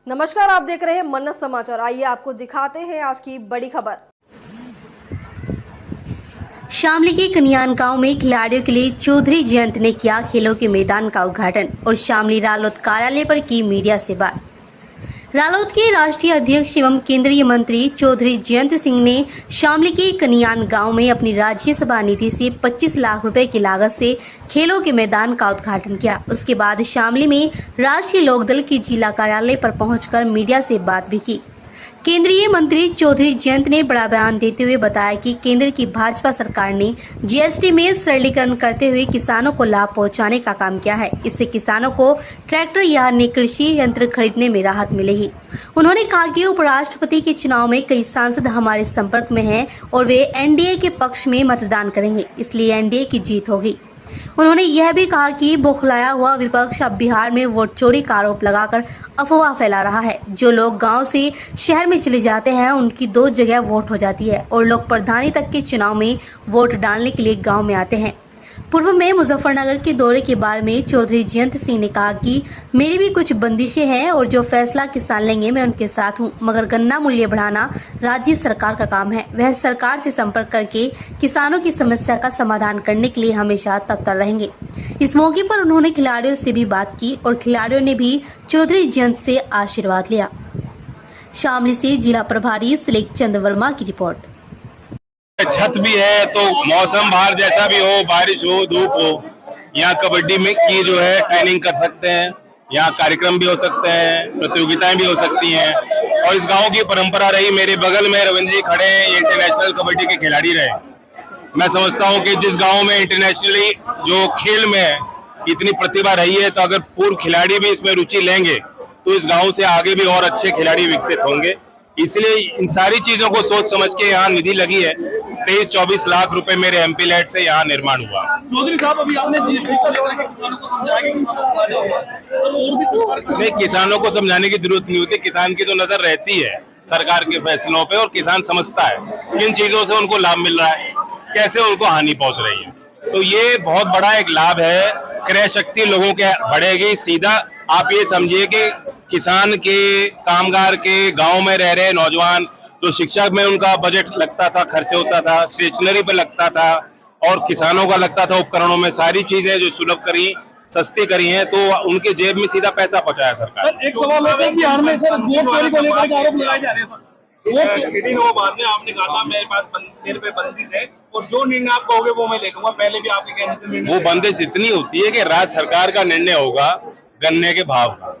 नमस्कार, आप देख रहे हैं मन्नत समाचार। आइए आपको दिखाते हैं आज की बड़ी खबर। शामली के कन्यान गांव में खिलाड़ियों के लिए चौधरी जयंत ने किया खेलों के मैदान का उद्घाटन और शामली रालोद कार्यालय पर की मीडिया से बात। रालोद के राष्ट्रीय अध्यक्ष एवं केंद्रीय मंत्री चौधरी जयंत सिंह ने शामली के कन्यान गांव में अपनी राज्यसभा निधि से 25 लाख रुपए की लागत से खेलों के मैदान का उद्घाटन किया। उसके बाद शामली में राष्ट्रीय लोकदल के जिला कार्यालय पर पहुंचकर मीडिया से बात भी की। केंद्रीय मंत्री चौधरी जयंत ने बड़ा बयान देते हुए बताया कि केंद्र की भाजपा सरकार ने जीएसटी में सरलीकरण करते हुए किसानों को लाभ पहुंचाने का काम किया है। इससे किसानों को ट्रैक्टर या अन्य कृषि यंत्र खरीदने में राहत मिलेगी। उन्होंने कहा कि उपराष्ट्रपति के चुनाव में कई सांसद हमारे संपर्क में हैं और वे एनडीए के पक्ष में मतदान करेंगे, इसलिए एनडीए की जीत होगी। उन्होंने यह भी कहा कि बौखलाया हुआ विपक्ष अब बिहार में वोट चोरी का आरोप लगाकर अफवाह फैला रहा है। जो लोग गांव से शहर में चले जाते हैं उनकी 2 जगह वोट हो जाती है और लोग प्रधानी तक के चुनाव में वोट डालने के लिए गांव में आते हैं। पूर्व में मुजफ्फरनगर के दौरे के बारे में चौधरी जयंत सिंह ने कहा कि मेरी भी कुछ बंदिशें हैं और जो फैसला किसान लेंगे मैं उनके साथ हूं, मगर गन्ना मूल्य बढ़ाना राज्य सरकार का काम है। वह सरकार से संपर्क करके किसानों की समस्या का समाधान करने के लिए हमेशा तत्पर रहेंगे। इस मौके पर उन्होंने खिलाड़ियों से भी बात की और खिलाड़ियों ने भी चौधरी जयंत से आशीर्वाद लिया। शामली से जिला प्रभारी सिलेक चंद वर्मा की रिपोर्ट। छत भी है तो मौसम बाहर जैसा भी हो, बारिश हो धूप हो, यहाँ कबड्डी में की जो है ट्रेनिंग कर सकते हैं। यहाँ कार्यक्रम भी हो सकते हैं, प्रतियोगिताएं भी हो सकती हैं। और इस गांव की परंपरा रही, मेरे बगल में रविंद्र जी खड़े हैं, ये इंटरनेशनल कबड्डी के खिलाड़ी रहे। मैं समझता हूँ कि जिस गाँव में इंटरनेशनली जो खेल में इतनी प्रतिभा रही है, तो अगर पूर्व खिलाड़ी भी इसमें रुचि लेंगे तो इस गाँव से आगे भी और अच्छे खिलाड़ी विकसित होंगे। इसलिए इन सारी चीजों को सोच समझ के यहाँ निधि लगी है। 23-24 लाख रुपए मेरे एमपी लैड से यहाँ निर्माण हुआ। चौधरी साहब, अभी आपने जीएसटी को लेकर के किसानों को समझाया कि और भी सरकार नहीं, किसानों को समझाने की जरूरत नहीं होती। किसान की तो नजर रहती है सरकार के फैसलों पे और किसान समझता है किन चीजों से उनको लाभ मिल रहा है, कैसे उनको हानि पहुंच रही है। तो ये बहुत बड़ा एक लाभ है, क्रय शक्ति लोगों के बढ़ेगी। सीधा आप ये समझिए कि किसान के, कामगार के, गांव में रह रहे नौजवान, जो शिक्षा में उनका बजट लगता था, खर्च होता था, स्टेशनरी पे लगता था और किसानों का लगता था उपकरणों में, सारी चीजें जो सुलभ करी, सस्ती करी हैं, तो उनके जेब में सीधा पैसा पहुंचाया सरकार। सर, एक सवाल है सर, बिहार में सर वोट चोरी को लेकर आरोप लगाए जा रहे हैं सर। वो बाद में आपने कहा था मेरे पे बंदिश है और जो निर्णय आप कहोगे वो मैं ले लूंगा। पहले भी आपके कहने से वो बंदिश इतनी होती है कि राज्य सरकार का निर्णय होगा गन्ने के भाव का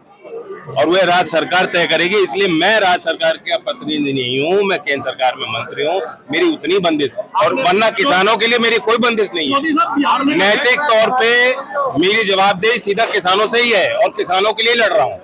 और वह राज्य सरकार तय करेगी। इसलिए मैं राज्य सरकार का प्रतिनिधि नहीं हूँ, मैं केंद्र सरकार में मंत्री हूँ। मेरी उतनी बंदिश और वरना किसानों के लिए मेरी कोई बंदिश नहीं है। नैतिक तौर पे मेरी जवाबदेही सीधा किसानों से ही है और किसानों के लिए लड़ रहा हूँ।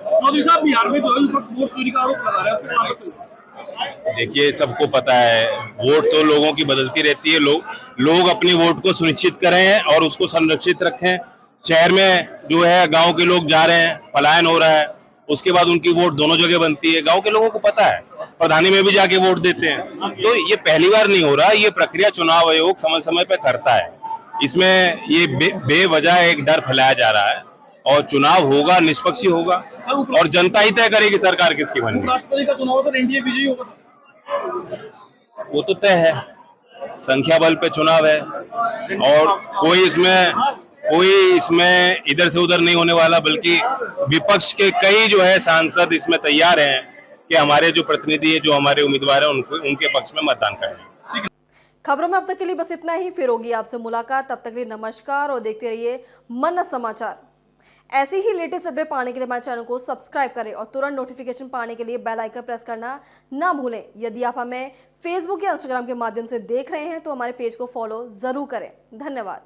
बिहार में जो वोट चोरी का आरोप लगा रहा है, देखिए, सबको पता है वोट तो लोगों की बदलती रहती है। लोग अपनी वोट को सुनिश्चित करें और उसको संरक्षित रखें। शहर में जो है गांव के लोग जा रहे हैं, पलायन हो रहा है, उसके बाद उनकी वोट दोनों जगह बनती है। गांव के लोगों को पता है, प्रधानी में भी जाके वोट देते हैं। तो ये पहली बार नहीं हो रहा, ये प्रक्रिया चुनाव आयोग समय समय पे करता है। इसमें ये बेवजह एक डर फैलाया जा रहा है और चुनाव होगा, निष्पक्ष ही होगा और जनता ही तय करेगी सरकार किसकी बननी। राष्ट्रपति का चुनाव सर एनडीए विजयी होगा, वो तो तय है, संख्या बल पे चुनाव है और कोई इसमें इधर से उधर नहीं होने वाला, बल्कि विपक्ष के कई जो है सांसद इसमें तैयार हैं कि हमारे जो प्रतिनिधि है, जो हमारे उम्मीदवार हैं, उनके पक्ष में मतदान करें। खबरों में अब तक के लिए बस इतना ही। फिर होगी आपसे मुलाकात, तब तक के लिए नमस्कार और देखते रहिए मन्नत समाचार। ऐसी ही लेटेस्ट अपडेट पाने के लिए हमारे चैनल को सब्सक्राइब करें और तुरंत नोटिफिकेशन पाने के लिए बेल आइकन प्रेस करना ना भूलें। यदि आप हमें फेसबुक या इंस्टाग्राम के माध्यम से देख रहे हैं तो हमारे पेज को फॉलो जरूर करें। धन्यवाद।